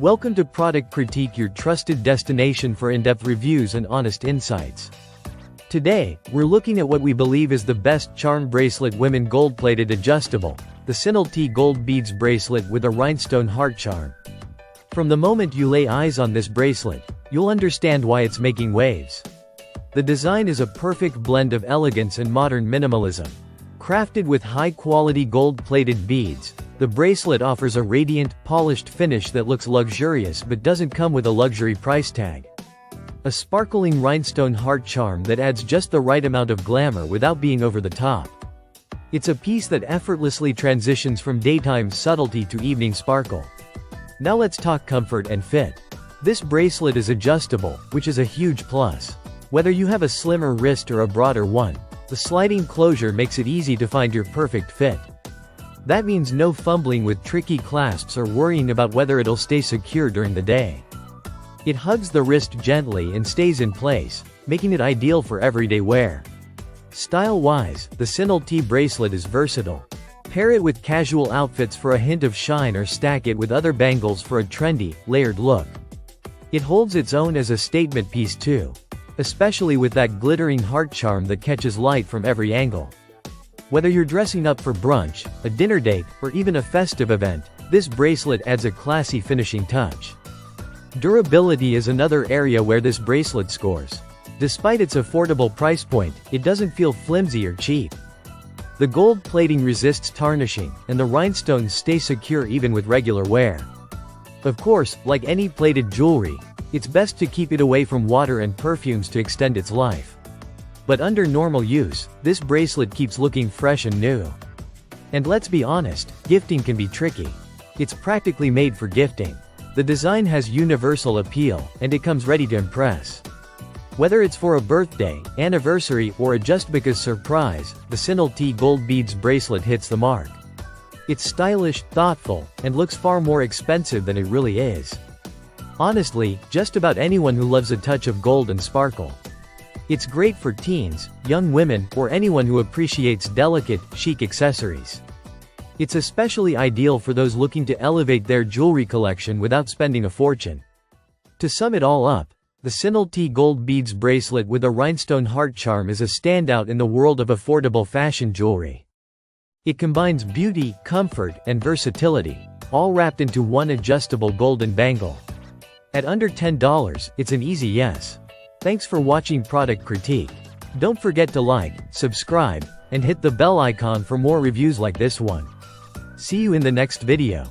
Welcome to Product Critique, your trusted destination for in-depth reviews and honest insights. Today, we're looking at what we believe is the best charm bracelet women gold-plated adjustable, the Sinalty Gold Beads Bracelet with a Rhinestone Heart Charm. From the moment you lay eyes on this bracelet, you'll understand why it's making waves. The design is a perfect blend of elegance and modern minimalism. Crafted with high-quality gold-plated beads, the bracelet offers a radiant, polished finish that looks luxurious but doesn't come with a luxury price tag. A sparkling rhinestone heart charm that adds just the right amount of glamour without being over the top. It's a piece that effortlessly transitions from daytime subtlety to evening sparkle. Now let's talk comfort and fit. This bracelet is adjustable, which is a huge plus. Whether you have a slimmer wrist or a broader one, the sliding closure makes it easy to find your perfect fit. That means no fumbling with tricky clasps or worrying about whether it'll stay secure during the day. It hugs the wrist gently and stays in place, making it ideal for everyday wear. Style-wise, the Sinalty bracelet is versatile. Pair it with casual outfits for a hint of shine or stack it with other bangles for a trendy, layered look. It holds its own as a statement piece too, especially with that glittering heart charm that catches light from every angle. Whether you're dressing up for brunch, a dinner date, or even a festive event, this bracelet adds a classy finishing touch. Durability is another area where this bracelet scores. Despite its affordable price point, it doesn't feel flimsy or cheap. The gold plating resists tarnishing, and the rhinestones stay secure even with regular wear. Of course, like any plated jewelry, it's best to keep it away from water and perfumes to extend its life. But under normal use, this bracelet keeps looking fresh and new. And let's be honest, gifting can be tricky. It's practically made for gifting. The design has universal appeal, and it comes ready to impress. Whether it's for a birthday, anniversary, or a just because surprise, the Sinalty Gold Beads Bracelet hits the mark. It's stylish, thoughtful, and looks far more expensive than it really is. Honestly, just about anyone who loves a touch of gold and sparkle. It's great for teens, young women, or anyone who appreciates delicate, chic accessories. It's especially ideal for those looking to elevate their jewelry collection without spending a fortune. To sum it all up, the Sinalty Gold Beads Bracelet with a rhinestone heart charm is a standout in the world of affordable fashion jewelry. It combines beauty, comfort, and versatility, all wrapped into one adjustable golden bangle. At under $10, it's an easy yes. Thanks for watching Product Critique. Don't forget to like, subscribe, and hit the bell icon for more reviews like this one. See you in the next video.